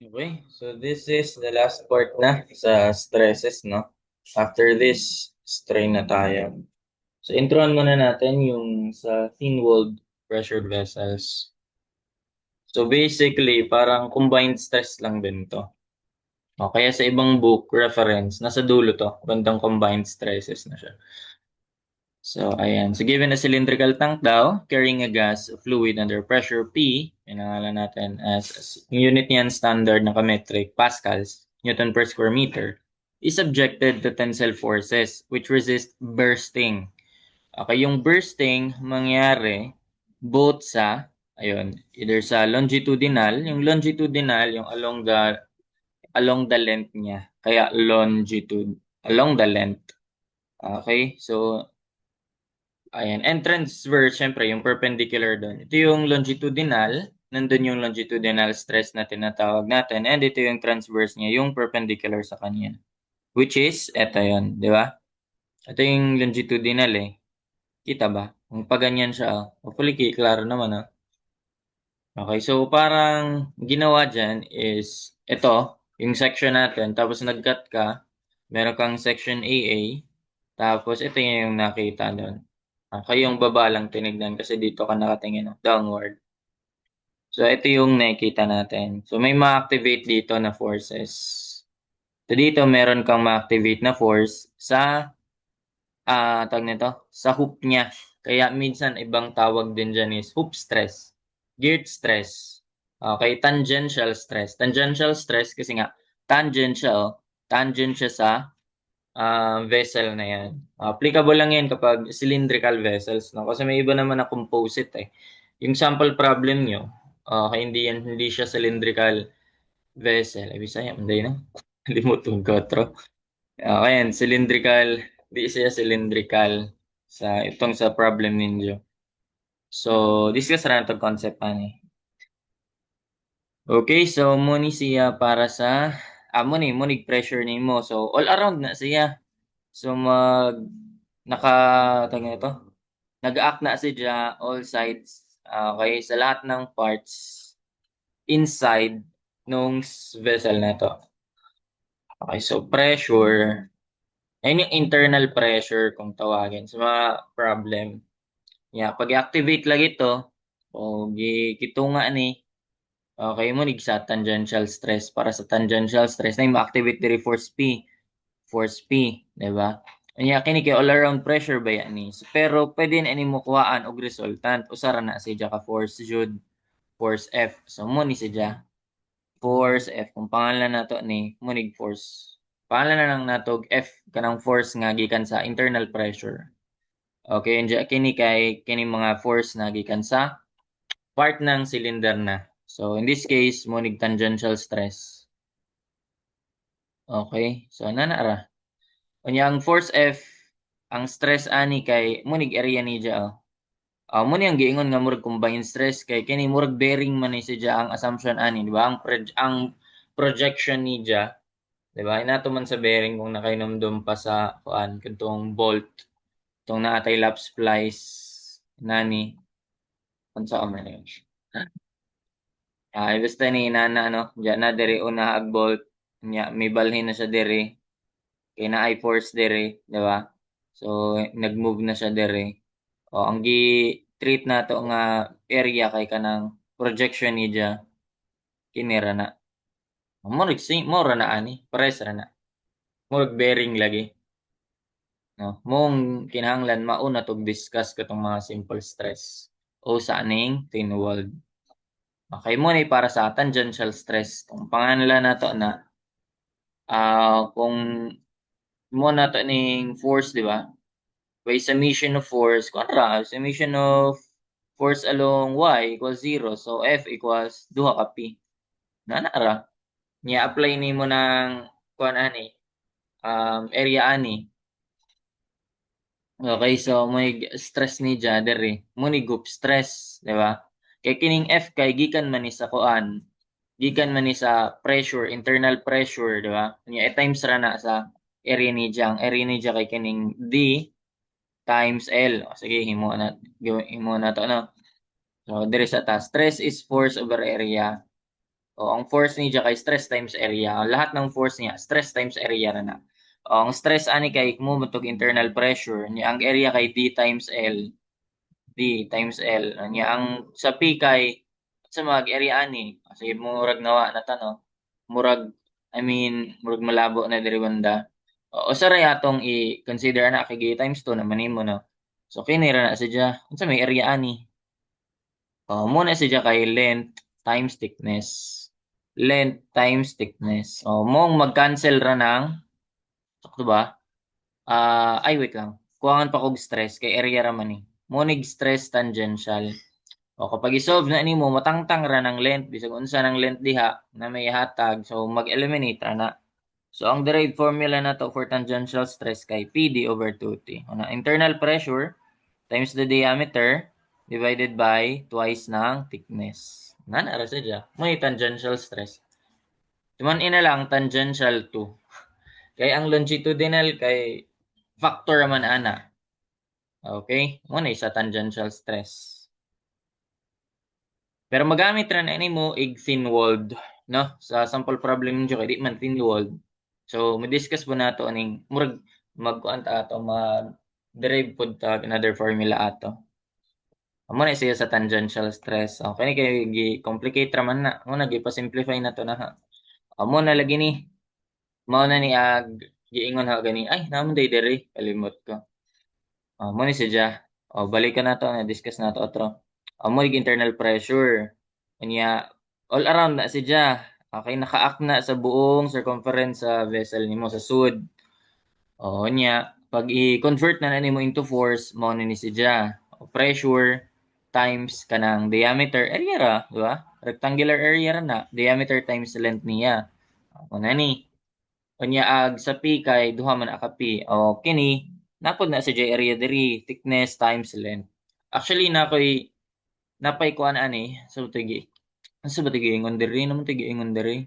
Okay, so this is the last part na sa stresses, no? After this, strain na tayo. So, introan muna natin yung sa thin-walled pressured vessels. So, basically, parang combined stress lang din to. O, kaya sa ibang book reference, nasa dulo to, bandang combined stresses na siya. So, ayan. So, given a cylindrical tank daw, carrying a gas fluid under pressure P, pinangalan natin as yung unit niyan standard na metric, pascals, Newton per square meter, is subjected to tensile forces which resist bursting. Okay, yung bursting mangyari both sa, ayun, either sa longitudinal, yung along the length niya. Kaya along the length. Okay, so ayan. And transverse, syempre, yung perpendicular doon. Ito yung longitudinal. Nandun yung longitudinal stress na tinatawag natin. And ito yung transverse niya, yung perpendicular sa kanya. Which is, eto yun, di ba? Ito yung longitudinal eh. Kita ba? Kung pa ganyan siya, hopefully, klaro naman ah. Okay, so parang ginawa dyan is, ito, yung section natin, tapos nag-cut ka, meron kang section AA, tapos ito yung nakita doon. Kayong baba lang tinignan kasi dito ka nakatingin downward. So ito yung nakikita natin. So may ma-activate dito na forces. So dito meron kang ma-activate na force sa tawag nito, sa hoop niya. Kaya minsan ibang tawag din diyan is hoop stress, geared stress. Okay, tangential stress. Tangential stress kasi nga tangent siya sa vessel na yan. Applicable lang yan kapag cylindrical vessels, no? Kasi may iba naman na composite eh. Yung sample problem nyo, hindi siya cylindrical vessel. Ay, Bisaya, hindi na. Limutan ko, tro. Yan, cylindrical, di siya cylindrical sa problem ninyo. So, discuss na ito concept pa ni. Okay, so muni siya para sa munig pressure nimo. So, all around na siya. So tawag ito, nag-act na siya all sides, okay, sa lahat ng parts inside nung vessel na to. Okay, so pressure, ayun yung internal pressure kung tawagin sa mga problem. Yeah, pag i-activate lagi ito, o gikitunga ni, okay mo sa tangential stress. Para sa tangential stress na yung ma-activate diri force P, di ba? Unya kini kay all around pressure ba yan ni? So, pero pwede na ini mo kuhaan og resultant usara na siya ka force jud, force F. So mo ni siya force F kung pangalan nato ni munig force. Pangalan na lang nato og F kanang force nga gikan sa internal pressure. Okay, unya kini mga force na gikan sa part ng cylinder na. So in this case munig tangential stress. Okay, so nanara. Unya ang force F, ang stress ani kay munig area ni dya. Mo ni ang giingon nga murag combined stress kay kini murag bearing man ni siya ang assumption ani, di ba? Ang projection ni dya, di ba? Inato man sa bearing kung nakainomdom pa sa kuan kadtong bolt, tong naatay lap splice nani unsa man yun. Basta ni inana ano, dya na diri una ag bolt nya may balhin na siya diri kay na I force diri, di ba? So nag-move na siya diri. O ang gi-treat nato nga area kay kanang projection niya kini ra na. Mo ra na ani, pares ra na. Murag bearing lagi, no. Mong kinahanglan mauna tog discuss katong mga simple stress o sa aning thin-walled. Okay mo ni para sa tangential stress. Kung pangalan nato na kung mo nato ning force, di ba? By summation of force, kontra, summation of force along y equals 0. So, F equals 2 ka P. Nanara. Niya apply ni mo ng kuan ani, area ani. Okay, so may stress ni dere. Mo ni group stress, di ba? Kay kining F kay gikan man ni sa kuan, gikan man ni sa pressure, internal pressure, di ba? Niya times ra na sa area ni Ang area ni kay kining D times L. O, sige, himo na to, no? So, dire sa taas, stress is force over area. O ang force niya kay stress times area. Ang lahat ng force niya stress times area na na. O ang stress ani kay kumutog internal pressure niya ang area kay D times L. D times L. Niya ang sa P kay sa mag area ani. Kasi murag nawa na ta no. Murag murag malabo na diri banda. O sa ray atong i-consider na kay G times 2 naman nimo no. So kini ra na sadya. Unsa may area ani? Muna siya kay length times thickness. Length times thickness. Mong mag-cancel ra ng, sakto ba? Ay, wait lang. Kuwangan pa kog stress, kay area ra man ni. Monig stress tangential. Kapag i-solve na nimo matangtang ra ng length, bisag unsa ng length diha na may hatag, so mag-eliminate ra na. So, ang derived formula na to for tangential stress kay PD over 2T. Internal pressure times the diameter divided by twice ng thickness. Nanara siya. May tangential stress. Tuman ina lang tangential to. Kay ang longitudinal kay factor man ana. Okay? Muna sa tangential stress. Pero magamit ra na mo ig thin walled, no? Sa sample problem nyo kay di man thin walled. So, ma-discuss po nato aning murag magkuan ta ato ma-derive pud ta another formula ato. Amo na siya sa tangential stress. Okay ni kay gi-complicate ra man na. Muna gi-simplify na to na ha. Amo na lagi ni mao na ni ag giingon ha gani ay namon day dere kalimot ko. Amo ni siya. Balikan na to na discuss na to otro. Amo yung internal pressure. Kanya all around na siya. Okay naka-act na sa buong circumference sa vessel nimo sa sud. Nya pag i-convert na nimo into force mao na ni siya. Pressure times kanang diameter area ra, di ba? Rectangular area ra na, diameter times length niya. Ano ni? Unya ag sa P kay duha man ka P. Kini napod na sa J area diri thickness times length. Actually napay kuan ani sa tigi. Sa ba tigi ingon diri naman tigi ingon diri.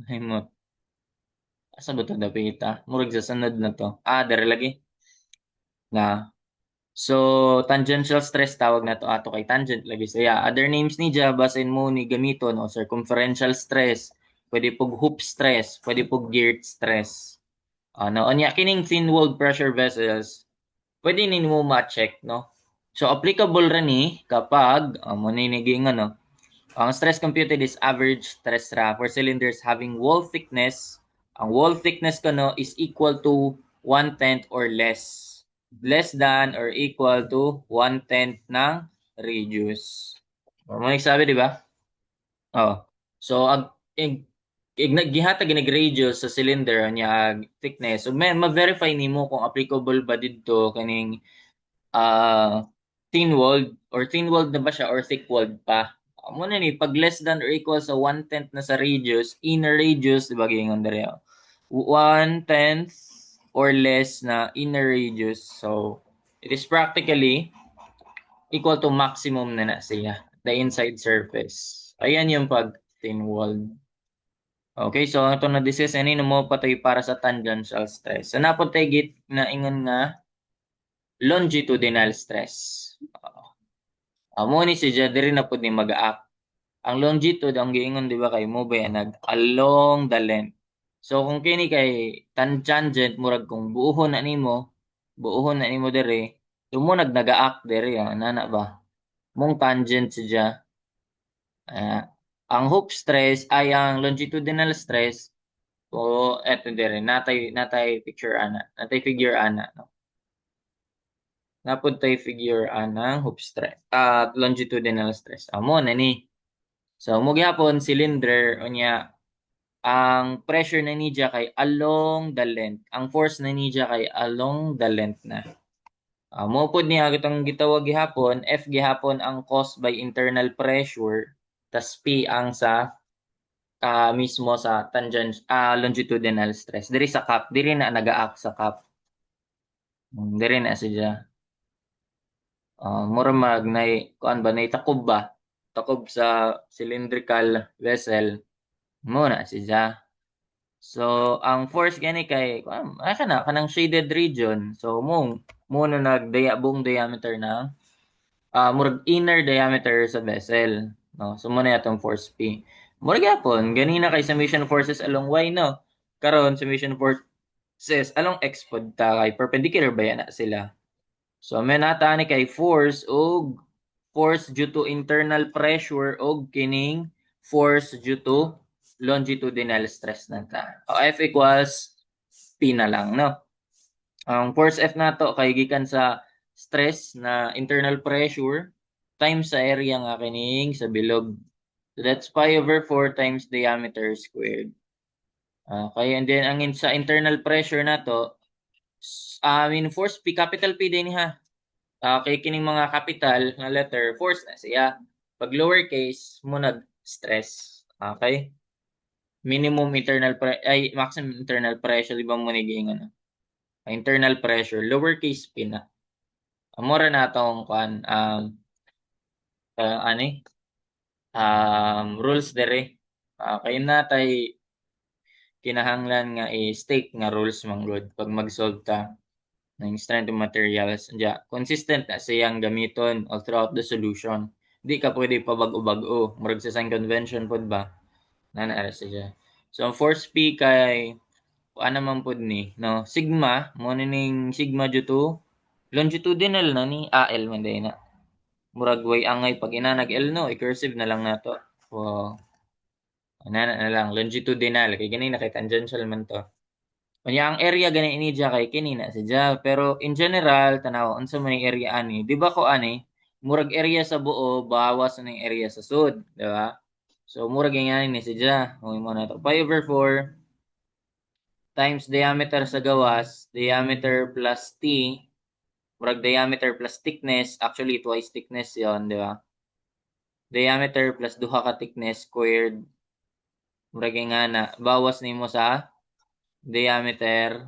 Himot. Asa ba to dapita? Murag sa sunod na to. Diri lagi na. So, tangential stress tawag na to ato kay tangent lagi. So, yeah, other names ni dya, basin mo ni gamiton o circumferential stress, pwede pog hoop stress, pwede pog geared stress. Onya, kining thin-walled pressure vessels, pwede ninyo ma-check, no? So, applicable rin ni kapag, mo niniging, ano, ang stress computed is average stress ra for cylinders having wall thickness. Ang wall thickness ko no is equal to 1/10 or less. Less than or equal to 1/10 ng radius. Mo nagsabi di ba? So gihatag ginig radius sa cylinder niya thickness. So ma-verify nimo kung applicable ba didto kaning thin-walled or thin-walled na ba siya or thick-walled pa. Amo na ni pag less than or equal sa 1/10 na sa radius, inner radius di ba gingon dere. 1/10 or less na inner radius. So it is practically equal to maximum na siya, the inside surface. Ayan yung pag thin-walled. Okay, so ito na discuss ani mo patay para sa tangential stress. So napotay git na ingon nga longitudinal stress. Amo ni siya diri na pud ni mag-act. Ang longitude ang giingon di ba kay mo ba nag along the length. So kung kini kay tangent murag kung buuhon na nimo diri, mo nag-act diri nana ba. Mong tangent siya. Ang hoop stress ay ang longitudinal stress eto diri natay picture ana. Natay figure ana no. Napod tay figure anang hoop stress at longitudinal stress. Amo na ni. So mo gyapon cylinder unya ang pressure na niya kay along the length. Ang force na niya kay along the length na. Mo pud niya kitong gitawag gihapon F gihapon ang caused by internal pressure tas P ang sa mismo sa tangent longitudinal stress. Diri sa cup, diri na nag-act sa cup. Diri na siya. Mura mag nay kuan ba nay takob ba? Takob sa cylindrical vessel mo na siya. So ang force gani kay kanang shaded region. So mo na nagdaya buong diameter ng murag inner diameter sa vessel. no? So muna atong force P. Mura gyapon ganina kay summation forces along y, no? Karon summation forces along x pod ta kay perpendicular ba yan na sila. So may nata ni kay force ug force due to internal pressure ug kining force due to longitudinal stress nata. O F equals P na lang, no? Ang force F nato kay gikan sa stress na internal pressure times sa area nga kining sa bilog. So that's pi over 4 times diameter squared. Okay, and then ang sa internal pressure nato, I mean force P, capital P din ha. Kay kining mga capital nga letter, force na siya. Pag lowercase mo nag-stress. Okay? Minimum internal maximum internal pressure, di ba mo naging ano? Internal pressure, lowercase p na. Amora na atong kuan ani rules dere. Kay natay kinahanglan nga i-state nga rules manggod pag mag-solve ta ng strength of materials. Diya, consistent na siyang gamiton all throughout the solution. Di ka pwede pa bago-bago. Murag sa sign convention pod ba? Nanaara siya. So, ang force P kay ano man pod ni, no? Sigma, mo ning sigma due to longitudinal na ni AL man day na. Murag way angay pag inanag L, no? I-cursive na lang nato. So, na lang longitudinal kay gani na kay tangential man to. Kanya ang area gani ini diya kay kini na sadya, pero in general tanaw unsa man yung area ani, di ba ko ani murag area sa buo bawas na yung area sa sud, di ba? So murag yung ani ni sadya, mo na to pi over 4 times diameter sa gawas, diameter plus t, murag diameter plus thickness, actually twice thickness yon, di ba? Diameter plus duha ka thickness squared, murag yung nga na bawas nimo sa diameter.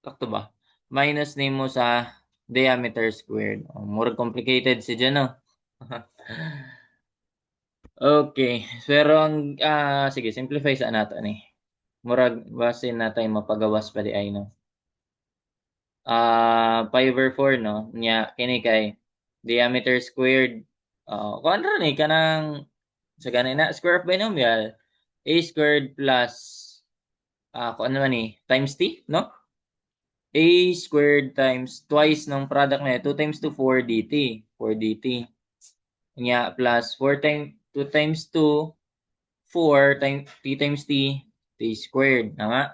Sakto ba? Minus name mo sa diameter squared. Oh, more complicated si dyan, no? Okay. Pero ang, sige, simplify sa nato ni. Murag, base na tayo mapagawas pa di ay, no? Pi over 4, no? Nya, kini kay diameter squared. Kung ano rin, kanang, sa ganina, square of binomial, a squared plus, kung ano man times t, no? A squared times twice ng product na 2 times 2, 4 dt. 4 dt. Kanya plus 4 times 2 times 2, 4 times t times t, t squared. Tama?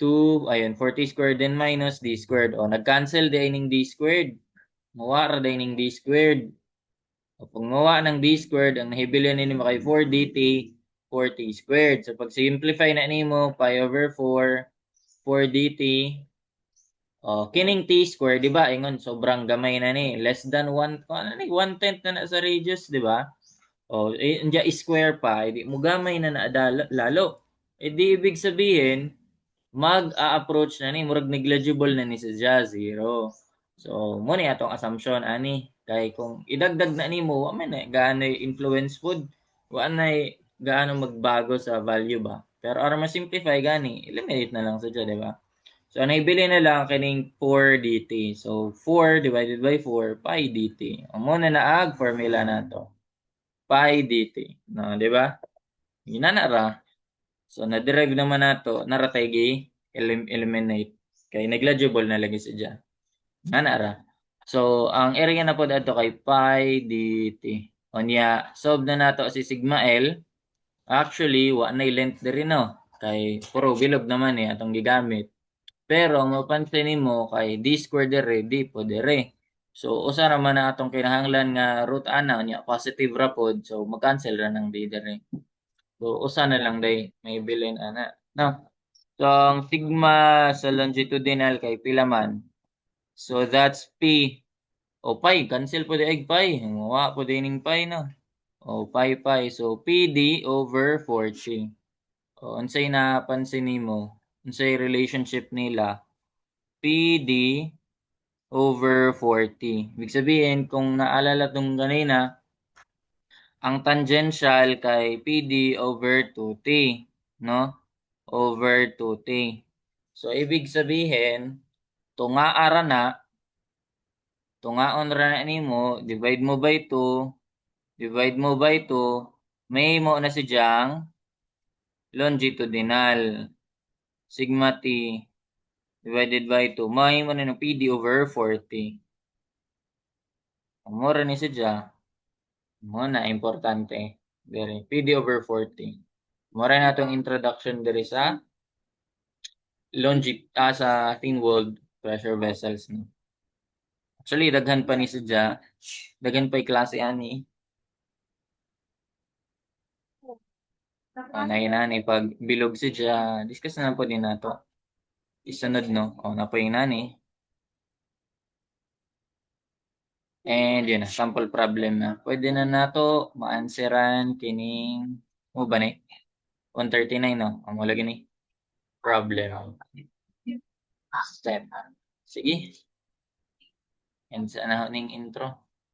2, ayun, 4t squared then minus d squared. O, nag-cancel din ng d squared. Mawara din ng d squared. O, pag mawa ng d squared, ang nahibilyan nini mo kay 4 dt, 4t squared. So, pag simplify na nimo, pi over 4, 4 dt, kining t square, di ba? Ingon, sobrang gamay na ni. Less than 1/10 na na sa radius, di ba? Ndiya square pa, hindi mo gamay na naadala, lalo. Di ibig sabihin, mag-a-approach na ni, murag negligible na ni sa dya, 0. So, mo ni atong assumption, ani. Kay kung idagdag na ni mo, wa man gaano influence food, wa na gaano magbago sa value ba? Pero ara ma-simplify gani, eliminate na lang sa dya, di ba? So, naibili na lang kining 4 dt. So, 4 divided by 4, pi dt. Ang muna naag formula na to. Pi dt. No, di ba? Ginanara. So, na-derive naman na to. Naratay eliminate. Kay negligible na lagi sa dyan. Nanara. So, ang area na po dito kay pi dt. O niya, solve na nato si sigma L. Actually, wa na length din no. Kay puro bilog naman atong gigamit. Pero mapansin mo kay d squared dere, d po dere. So usa ra man na atong kinahanglan nga root ana nya positive ra pod. So mag-cancel ra ng d dere. So usa na lang day may bilin ana. No. So ang sigma sa longitudinal kay pila man. So that's p. O pi, cancel po di egg pi. Wa po di ning pi no. O pi. So pd over 40. O unsay napansin nimo? Unsay relationship nila? PD over 40. Ibig sabihin, kung naalala itong kanina, ang tangential kay PD over 2T, no? Over 2T. So, ibig sabihin, tunga ara na, tungaon ra na nimo, divide mo by 2, divide mo by 2, may mo na si Jang longitudinal. Sigma t divided by 2, may mo na ng PD over 40. Ang mura ni si Jang, mo na importante. Dere, PD over 40. Mura na itong introduction dere sa sa thin-walled pressure vessels. No? Actually, daghan pa ni sadya. Daghan pa yung klase ani. Nai pag bilog sadya, discuss na po din nato. Isunod no. Na po yung nani. And yun na, sample problem na. Pwede na nato ma-answeran kining mo ba ni? 139 no. Mo lagi ni problem. Step. Sige. And sa ning intro.